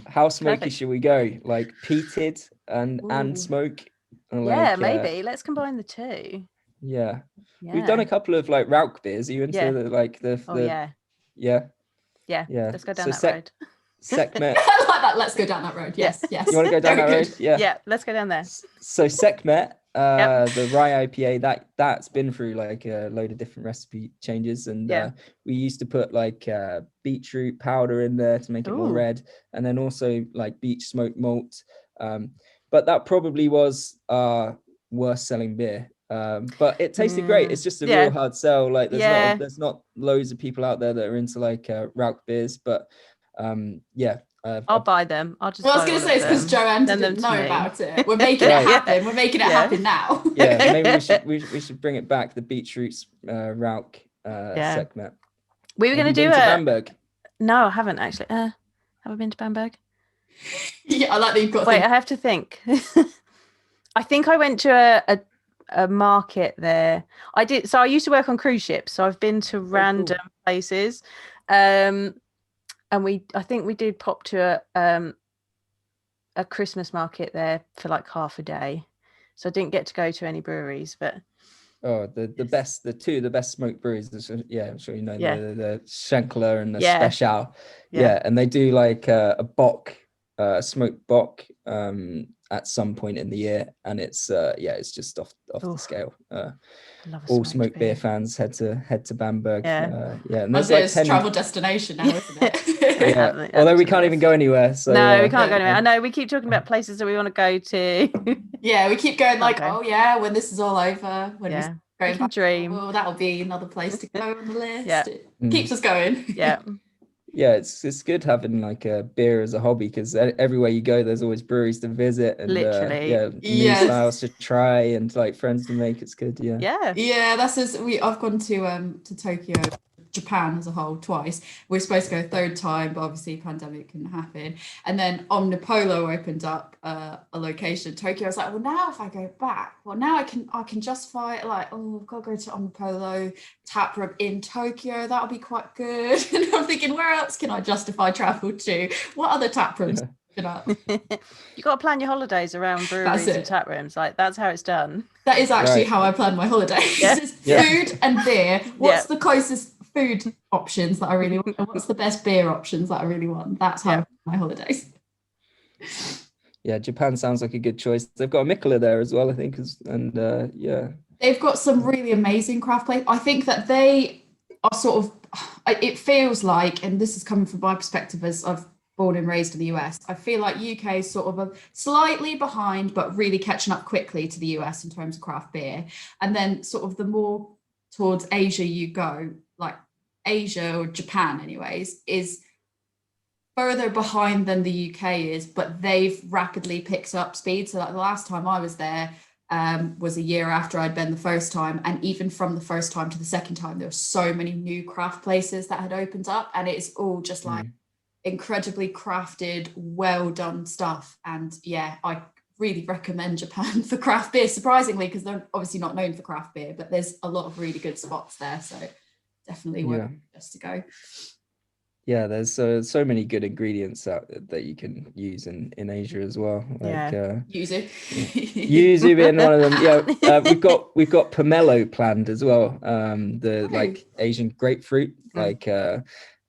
How smoky should we go? Like peated and smoke? Maybe. Let's combine the 2. Yeah. We've done a couple of like Rauch beers. Are you into Yeah. Let's go down that road. Sekhmet. I like that. Let's go down that road. Yes. You want to go down that road? Yeah, let's go down there. So Sekhmet, the rye IPA, that's been through like a load of different recipe changes, and we used to put like beetroot powder in there to make it more red, and then also like beech smoked malt. But that probably was worst selling beer. But it tasted great. It's just a real hard sell. Like there's not loads of people out there that are into like Rauch beers, but I'll buy them. I'll just. Well, I was going to say it's because Joanne didn't know about it. We're making it happen. We're making it happen now. Yeah, maybe we should bring it back. The Beetroots Rauch segment. We were going to do it. Bamberg? No, I haven't actually. Have I been to Bamberg? Yeah, I like that you've got. Wait, I have to think. I think I went to a market there. I did. So I used to work on cruise ships, so I've been to random places. And I think we did pop to a Christmas market there for like half a day. So I didn't get to go to any breweries, but the best smoked breweries. I'm sure you know the Schenkler and the Special. Yeah, and they do like a bock, smoked bock at some point in the year, and it's just off the scale. All smoked beer fans head to Bamberg. And there's like 10 travel destination now, isn't it? Although we can't even go anywhere. So no, we can't go anywhere. I know we keep talking about places that we want to go to. Yeah, we keep going like, when this is all over, when we're going back, dream. Oh, that'll be another place to go on the list. It keeps us going. Yeah, it's good having like a beer as a hobby, because everywhere you go, there's always breweries to visit and literally new styles to try and like friends to make. It's good. That's I've gone to Tokyo, Japan as a whole twice. We're supposed to go a third time, but obviously pandemic couldn't happen. And then Omnipolo opened up a location in Tokyo. I was like, well, now if I go back, now I can justify it, like, I've got to go to Omnipolo tap room in Tokyo. That'll be quite good. And I'm thinking, where else can I justify travel to? What other tap rooms? You got to plan your holidays around breweries and tap rooms. Like, that's how it's done. That is actually how I plan my holidays. Food and beer. What's the closest food options that I really want, and what's the best beer options that I really want? That's how I plan my holidays. Japan sounds like a good choice. They've got a Mikkeller there as well, I think, they've got some really amazing craft places. I think that they are sort of, it feels like, and this is coming from my perspective as I've born and raised in the US, I feel like UK is sort of slightly behind, but really catching up quickly to the US in terms of craft beer. And then sort of the more towards Asia you go, like Asia or Japan anyways, is further behind than the UK is, but they've rapidly picked up speed. So like the last time I was there was a year after I'd been the first time, and even from the first time to the second time, there were so many new craft places that had opened up, and it's all just like incredibly crafted, well done stuff. And I really recommend Japan for craft beer, surprisingly, because they're obviously not known for craft beer, but there's a lot of really good spots there, so definitely worth just to go. There's so many good ingredients out that you can use in Asia as well, like yuzu being one of them. We've got pomelo planned as well, like Asian grapefruit,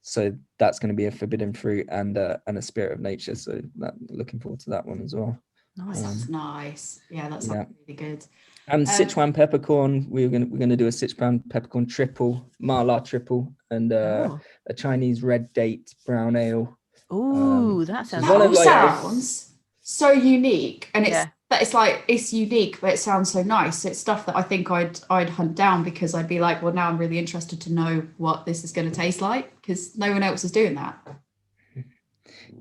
so that's going to be a forbidden fruit and a spirit of nature, so looking forward to that one as well. Nice. That's nice. That sounds really good. And Sichuan peppercorn, we're gonna do a Sichuan peppercorn triple, Mala triple, and a Chinese red date brown ale. Ooh, that sounds. Sounds so unique, and it's unique, but it sounds so nice. It's stuff that I think I'd hunt down, because I'd be like, well, now I'm really interested to know what this is going to taste like, because no one else is doing that.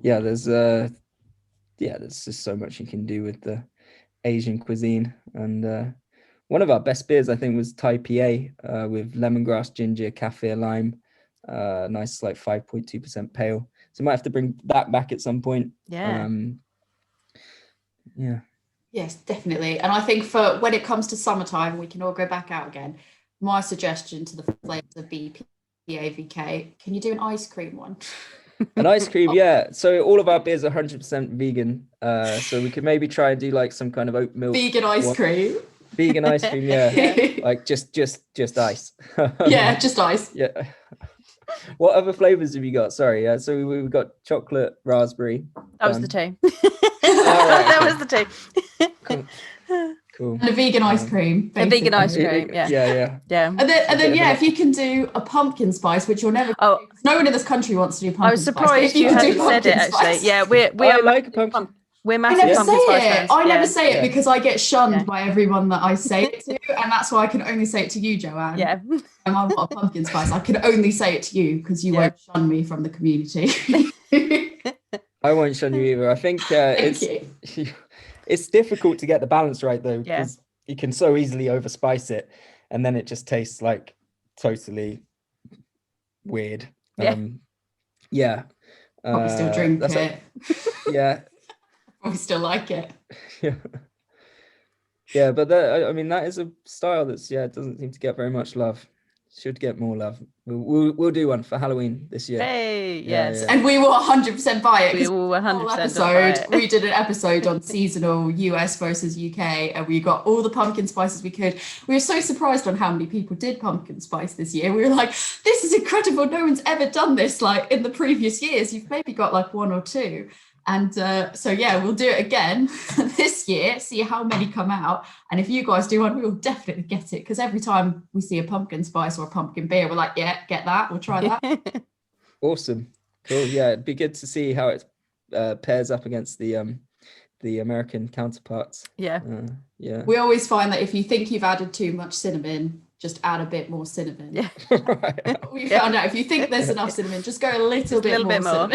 There's just so much you can do with the Asian cuisine, and one of our best beers I think was Thai PA with lemongrass, ginger, kaffir, lime, nice like 5.2% pale, so might have to bring that back at some point. Yes, definitely. And I think for when it comes to summertime, we can all go back out again. My suggestion to the flavors of BPAVK, can you do an ice cream one? An ice cream, so all of our beers are 100% vegan, so we could maybe try and do like some kind of oat milk vegan ice cream. Like just ice. Just ice. What other flavors have you got? Sorry, so we've got chocolate, raspberry. That was the two. That was the two. Cool. And a vegan ice cream. Basically. A vegan ice cream, yeah. And then if you can do a pumpkin spice, which you'll never. No one in this country wants to do pumpkin spice. I was surprised you hadn't said it, actually. Yeah, we I like a pumpkin. We're massive pumpkin spice fans. I never say it because I get shunned by everyone that I say it to, and that's why I can only say it to you, Joanne. Yeah. I'm not a pumpkin spice. I can only say it to you because you won't shun me from the community. I won't shun you either. I think it's difficult to get the balance right though, because you can so easily overspice it, and then it just tastes like totally weird. Probably still drink it. Yeah. Probably still like it. Yeah, but that is a style that's it doesn't seem to get very much love. Should get more love. We'll do one for Halloween this year. Hey, yes. And we will 100% buy it. We will 100% buy it. We did an episode on seasonal US versus UK, and we got all the pumpkin spices we could. We were so surprised on how many people did pumpkin spice this year. We were like, this is incredible. No one's ever done this like in the previous years. You've maybe got like one or two. And we'll do it again this year, see how many come out. And if you guys do one, we will definitely get it. Because every time we see a pumpkin spice or a pumpkin beer, we're like, yeah, get that. We'll try that. Awesome. Cool. Yeah, it'd be good to see how it pairs up against the American counterparts. Yeah. We always find that if you think you've added too much cinnamon, just add a bit more cinnamon. Yeah. We found out if you think there's enough cinnamon, just go a little bit more.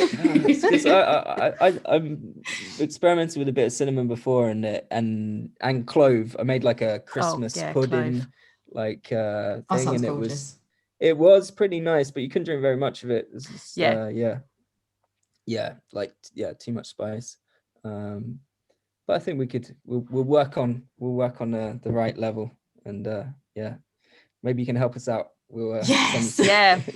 I'm experimented with a bit of cinnamon before and clove. I made like a Christmas pudding clove. Thing, and gorgeous. It was pretty nice, but you couldn't drink very much of it. Too much spice. But I think we'll work on the right level, and maybe you can help us out. We'll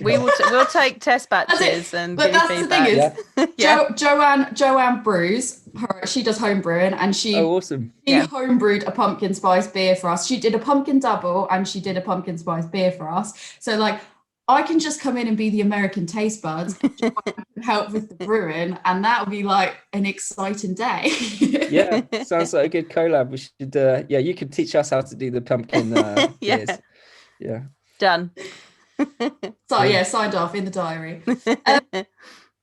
we'll take test batches and give you feedback. The thing is, Joanne brews. She does home brewing, and she home brewed a pumpkin spice beer for us. She did a pumpkin double, and she did a pumpkin spice beer for us. So like, I can just come in and be the American taste buds, help with the brewing, and that would be like an exciting day. Yeah, sounds like a good collab. We should. You could teach us how to do the pumpkin beers. Yeah. Done. So signed off in the diary.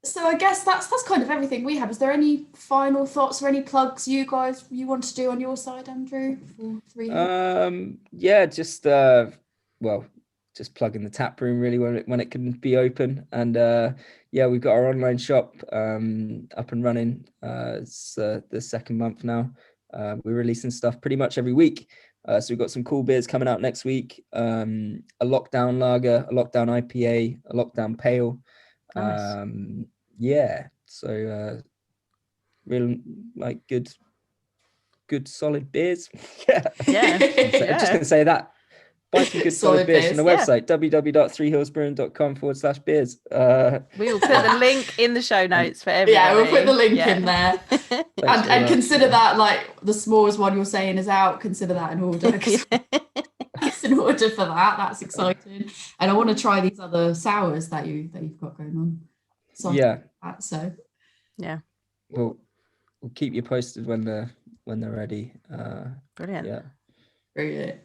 So I guess that's kind of everything we have. Is there any final thoughts or any plugs you want to do on your side, Andrew? For Three Hills? Just plugging the tap room really when it can be open, and we've got our online shop up and running. It's the second month now. We're releasing stuff pretty much every week. So we've got some cool beers coming out next week. A lockdown lager, a lockdown IPA, a lockdown pale. Nice. So real like good solid beers. Yeah. I'm just gonna say that. Buy some good solid beers from the website, www.threehillsbrewing.com/beers. We will put the link in the show notes for everybody. Yeah, we'll put the link in there. and consider that like the smallest one you're saying is out. Consider that in order. It's in order for that. That's exciting. And I want to try these other sours that you've got going on. We'll keep you posted when they're ready. Brilliant. Yeah. Brilliant.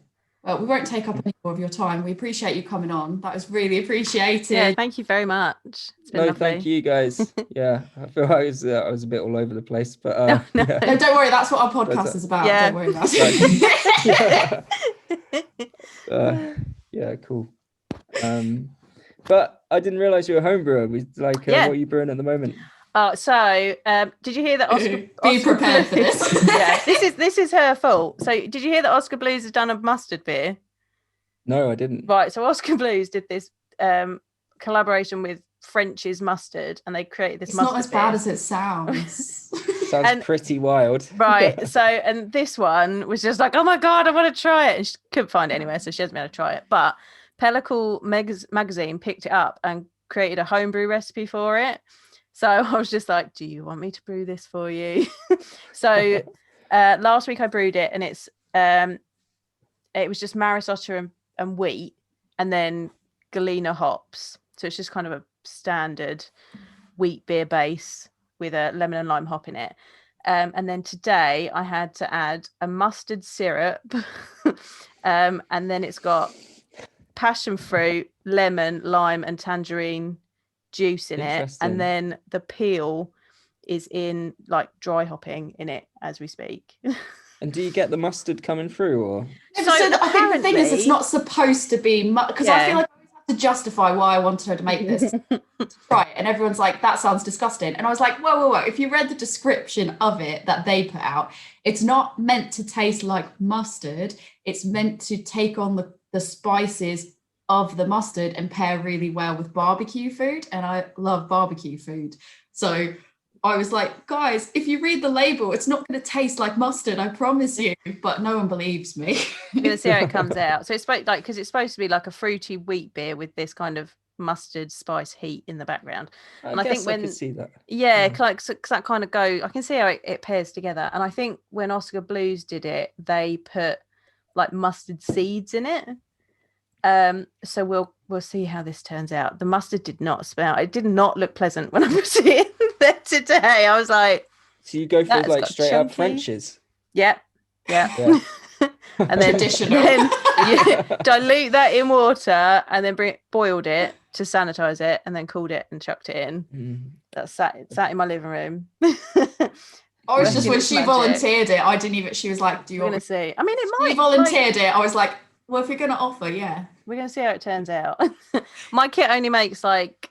Well, we won't take up any more of your time. We appreciate you coming on. That was really appreciated. Yeah, thank you very much. It's been lovely. Thank you guys. Yeah, I feel I was a bit all over the place, but no, don't worry. That's what our podcast is about. Don't worry about it. Cool. But I didn't realize you were a home brewer. What are you brewing at the moment? Did you hear that Oscar? Be prepared for this. This is her fault. So, did you hear that Oscar Blues has done a mustard beer? No, I didn't. Right. So, Oscar Blues did this collaboration with French's Mustard, and they created this. It's mustard not as bad as it sounds. Sounds pretty wild. Right. So, and this one was just like, oh my god, I want to try it, and she couldn't find it anywhere, so she hasn't been able to try it. But Pellicle magazine picked it up and created a homebrew recipe for it. So I was just like, do you want me to brew this for you? So last week I brewed it, and it was just Maris Otter and wheat, and then Galena hops. So it's just kind of a standard wheat beer base with a lemon and lime hop in it. And then today I had to add a mustard syrup. And then it's got passion fruit, lemon, lime, and tangerine juice in it, and then the peel is in like dry hopping in it as we speak. And do you get the mustard coming through, or? So I think the thing is, it's not supposed to be because I feel like I have to justify why I wanted her to make this. Try it, and everyone's like, "That sounds disgusting," and I was like, "Whoa! If you read the description of it that they put out, it's not meant to taste like mustard. It's meant to take on the spices of the mustard and pair really well with barbecue food, and I love barbecue food, so." I was like, guys, if you read the label, it's not going to taste like mustard, I promise you. But no one believes me. We're going to see how it comes out. So it's like, because it's supposed to be like a fruity wheat beer with this kind of mustard spice heat in the background. I think when I could see that. Yeah, because that kind of I can see how it pairs together. And I think when Oscar Blues did it, they put like mustard seeds in it. So we'll see how this turns out. The mustard did not smell. It did not look pleasant when I was in there today. I was like, so you go for like straight up Frenches. Yep. Yeah. And then, dilute that in water and then boiled it to sanitize it and then cooled it and chucked it in. That sat in my living room. I was just when she volunteered it, I didn't even. She was like, "Do you want to see?" I mean, it might. She volunteered it. I was like, "Well, if you're going to offer, yeah." We're going to see how it turns out. My kit only makes like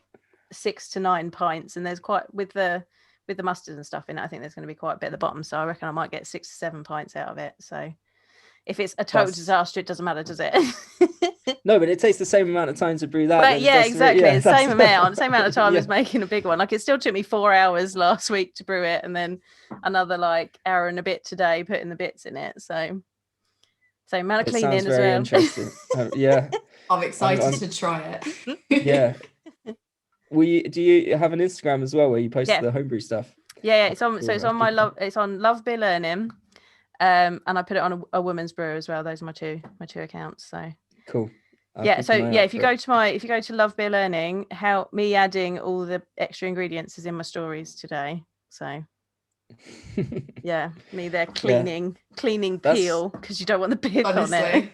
6 to 9 pints, and there's quite with the mustard and stuff in it. I think there's going to be quite a bit at the bottom, so I reckon I might get 6 to 7 pints out of it. So if it's a total disaster, it doesn't matter, does it? No, but it takes the same amount of time to brew that. But yeah, exactly. The same amount of time as making a big one. Like it still took me 4 hours last week to brew it, and then another like hour and a bit today putting the bits in it. So same amount of cleaning as well. Interesting. Yeah. I'm excited to try it. Yeah. Do you have an Instagram as well where you post the homebrew stuff? Yeah, it's on. Cool. So it's on it's on Love Beer Learning, and I put it on a woman's brew as well. Those are my two accounts. So cool. If you go to Love Beer Learning, me adding all the extra ingredients is in my stories today. So yeah, me there cleaning peel because you don't want the peel on it.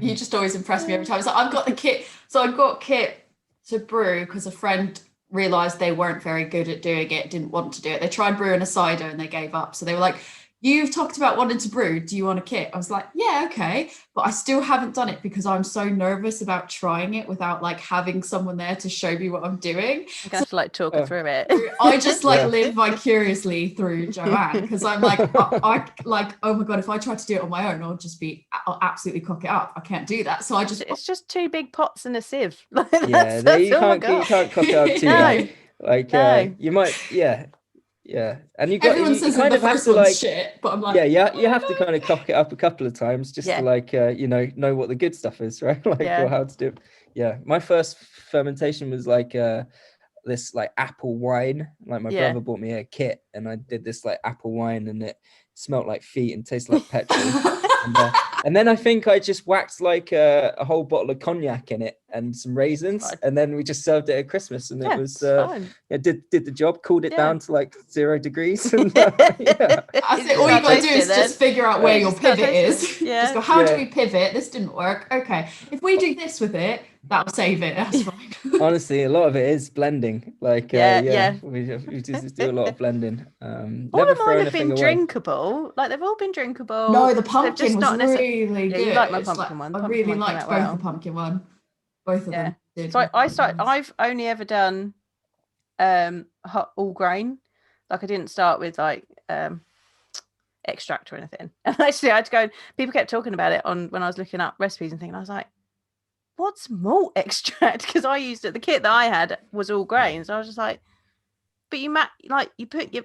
You just always impress me every time. So I've got the kit. So I got kit to brew because a friend realized they weren't very good at doing it, didn't want to do it. They tried brewing a cider and they gave up. So they were like, "You've talked about wanting to brew. Do you want a kit?" I was like, "Yeah, okay." But I still haven't done it because I'm so nervous about trying it without like having someone there to show me what I'm doing. I'm gonna have to like talk her through it. I just live vicariously through Joanne because I'm like, I like, oh my God, if I try to do it on my own, I'll absolutely cock it up. I can't do that. So it's just 2 big pots and a sieve. You can't cock it up too much. Like you might, yeah, and everyone says kind the of have first to one's like shit, but I'm like, you have to kind of cock it up a couple of times just to like know what the good stuff is, right? Like or how to do it. Yeah, my first fermentation was like this like apple wine. Like my brother bought me a kit, and I did this like apple wine, and it smelled like feet and tasted like petrol. And then I think I just whacked like a whole bottle of cognac in it and some raisins, and then we just served it at Christmas, and it was did the job, cooled it down to like 0 degrees. And, all you gotta do is just figure out where your pivot is. Yeah. Just go, how do we pivot? This didn't work. Okay, if we do this with it, that'll save it. That's fine. Honestly, a lot of it is blending. Like we just do a lot of blending. All of mine have been drinkable. Like they've all been drinkable. No, the pumpkin was really good. You like my pumpkin one. I really liked both the pumpkin one. Both of them did. So I've only ever done hot all grain. Like I didn't start with like extract or anything. And actually I had to go, people kept talking about it when I was looking up recipes and thinking, I was like, what's malt extract? Because I used it, the kit that I had was all grain. So I was just like, but you put your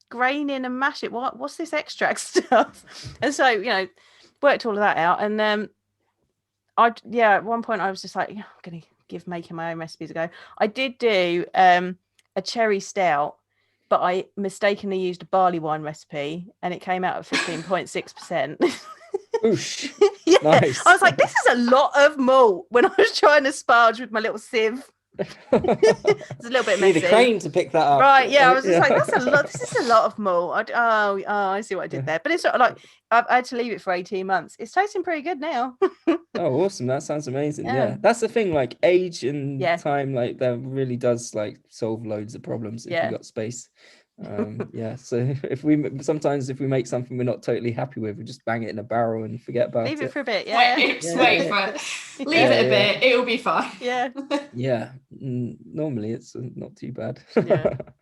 grain in and mash it. What's this extract stuff? And so, worked all of that out. And at one point I was just like, I'm gonna give making my own recipes a go. I did do a cherry stout, but I mistakenly used a barley wine recipe and it came out at 15.6%. Nice. I was like, this is a lot of malt when I was trying to sparge with my little sieve. It's a little bit You need messy. a crane to pick that up. Right, yeah, I was just like, that's a lot. This is a lot of malt. I see what I did there. But it's sort of like I had to leave it for 18 months. It's tasting pretty good now. Oh, awesome. That sounds amazing. Yeah. That's the thing, like age and time, like that really does like solve loads of problems if you got space. So if we make something we're not totally happy with, we just bang it in a barrel and forget about it. Leave it for a bit. Wait for it. Leave it a bit. It'll be fine. Yeah. Normally it's not too bad. But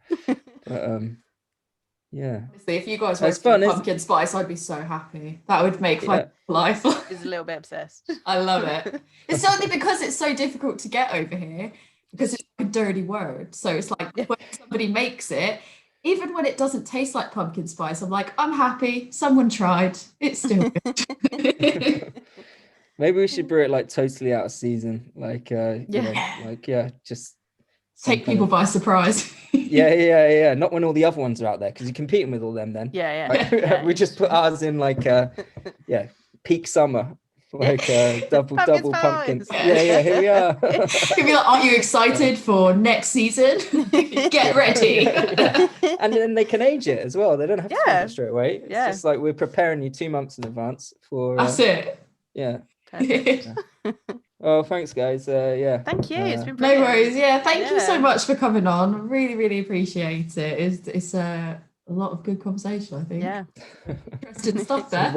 Honestly, if you guys were pumpkin spice, I'd be so happy. That would make my life. He's a little bit obsessed. I love it. It's only because it's so difficult to get over here, because it's like a dirty word. So it's like when somebody makes it, even when it doesn't taste like pumpkin spice, I'm like, I'm happy. Someone tried. It's still good. Maybe we should brew it like totally out of season. Like, just take people by surprise. Yeah. Not when all the other ones are out there, because you're competing with all them then. Yeah. We just put ours in like, peak summer. Like double pumpkins. Yeah, here we are. Could be like, aren't you excited for next season? Get ready. And then they can age it as well. They don't have to do it straight away. It's just like we're preparing you 2 months in advance for. That's it. Yeah. Well, thanks, guys. Thank you. It's been no worries. Thank you so much for coming on. Really, really appreciate it. It's a lot of good conversation, I think. Yeah. Interesting stuff there. Some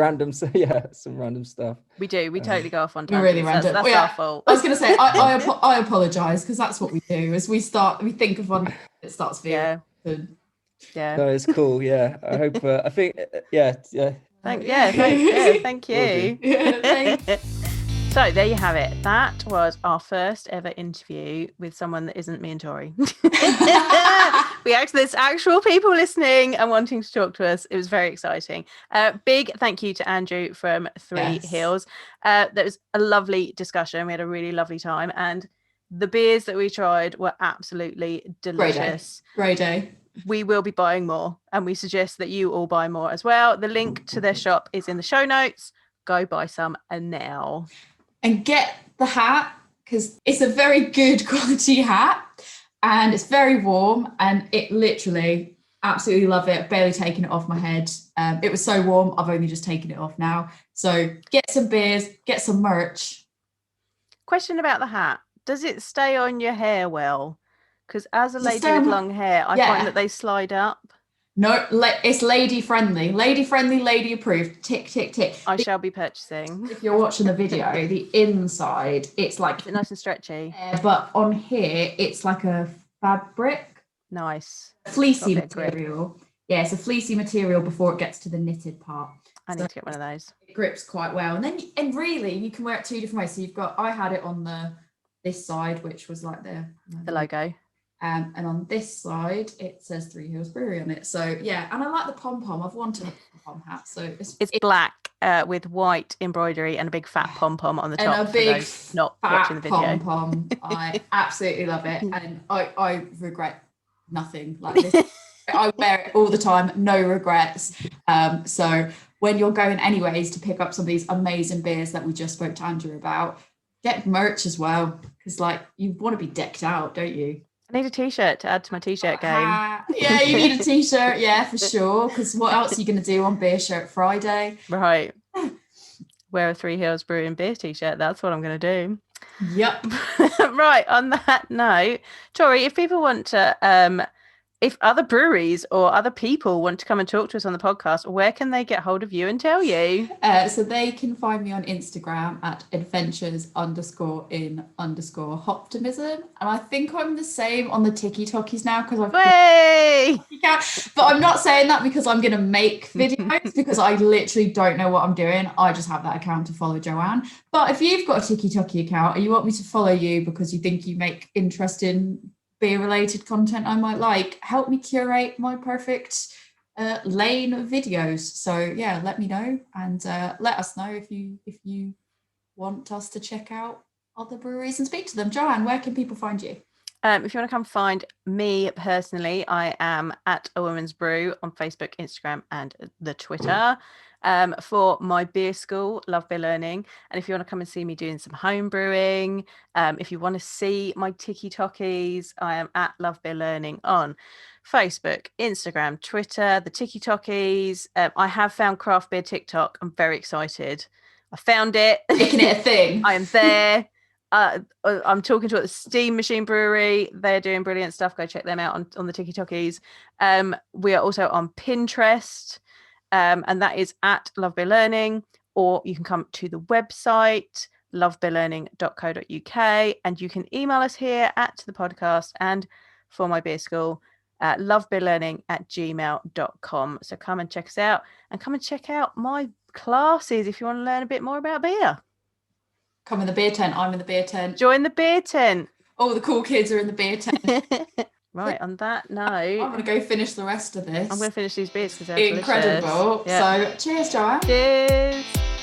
random stuff. We do. We totally go off on tangents. Really random. That's our fault. I was going to say, I apologise, because that's what we do. As we think of one, it starts feeling good. Yeah. No, it's cool. Yeah. I hope. I think. Thank you. So there you have it. That was our first ever interview with someone that isn't me and Tori. There's actual people listening and wanting to talk to us. It was very exciting. Big thank you to Andrew from Three Hills. That was a lovely discussion. We had a really lovely time, and the beers that we tried were absolutely delicious. Great day. We will be buying more, and we suggest that you all buy more as well. The link to their shop is in the show notes. Go buy some now. And get the hat, because it's a very good quality hat and it's very warm, and it literally, absolutely love it. Barely taken it off my head. It was so warm, I've only just taken it off now. So get some beers, get some merch. Question about the hat. Does it stay on your hair well? Because as a lady with long hair, I find that they slide up. No, it's lady friendly, lady approved. Tick, tick, tick. I shall be purchasing. If you're watching the video, the inside, it's like... Is it nice and stretchy? But on here, it's like a fabric. Nice. Fleecy material. Yeah, it's a fleecy material before it gets to the knitted part. I need to get one of those. It grips quite well. And really, you can wear it 2 different ways. So I had it on this side, which was like the logo. And on this side, it says Three Hills Brewing on it. So, yeah. And I like the pom-pom. I've wanted a pom-pom hat. So it's black with white embroidery and a big fat pom-pom on the top. And a big not watching the video. Pom-pom. I absolutely love it. And I regret nothing like this. I wear it all the time. No regrets. So when you're going anyways to pick up some of these amazing beers that we just spoke to Andrew about, get merch as well. Because, you want to be decked out, don't you? I need a t-shirt to add to my t-shirt game. Yeah, you need a t-shirt, for sure. Because what else are you going to do on Beer Shirt Friday? Right. Wear a Three Hills Brewing beer t-shirt. That's what I'm going to do. Yep. Right. On that note, Tori, if people want to, if other breweries or other people want to come and talk to us on the podcast, where can they get hold of you and tell you? So they can find me on Instagram at adventures_in_hoptimism. And I think I'm the same on the TikTokies now, because but I'm not saying that because I'm going to make videos, because I literally don't know what I'm doing. I just have that account to follow Joanne. But if you've got a TikTok account and you want me to follow you because you think you make interesting beer related content I might like, help me curate my perfect lane of videos. So let me know, and let us know if you want us to check out other breweries and speak to them. Joanne, where can people find you? If you want to come find me personally, I am at A Woman's Brew on Facebook, Instagram, and the Twitter. For my beer school, Love Beer Learning. And if you want to come and see me doing some home brewing, if you want to see my TikTokies, I am at Love Beer Learning on Facebook, Instagram, Twitter, the TikTokies. I have found craft beer TikTok. I'm very excited. I found it. Making it a thing. I am there. I'm talking to the Steam Machine Brewery. They're doing brilliant stuff. Go check them out on the TikTokies. We are also on Pinterest, and that is at Love Beer Learning. Or you can come to the website lovebeerlearning.co.uk, and you can email us here at the podcast and for my beer school at lovebeerlearning@gmail.com. So come and check us out, and come and check out my classes if you want to learn a bit more about beer. Come in the beer tent. I'm in the beer tent. Join the beer tent. All the cool kids are in the beer tent. Right, on that note, I'm going to go finish the rest of this. I'm going to finish these beers because they're incredible. Delicious. Yeah. So cheers, Joanne. Cheers.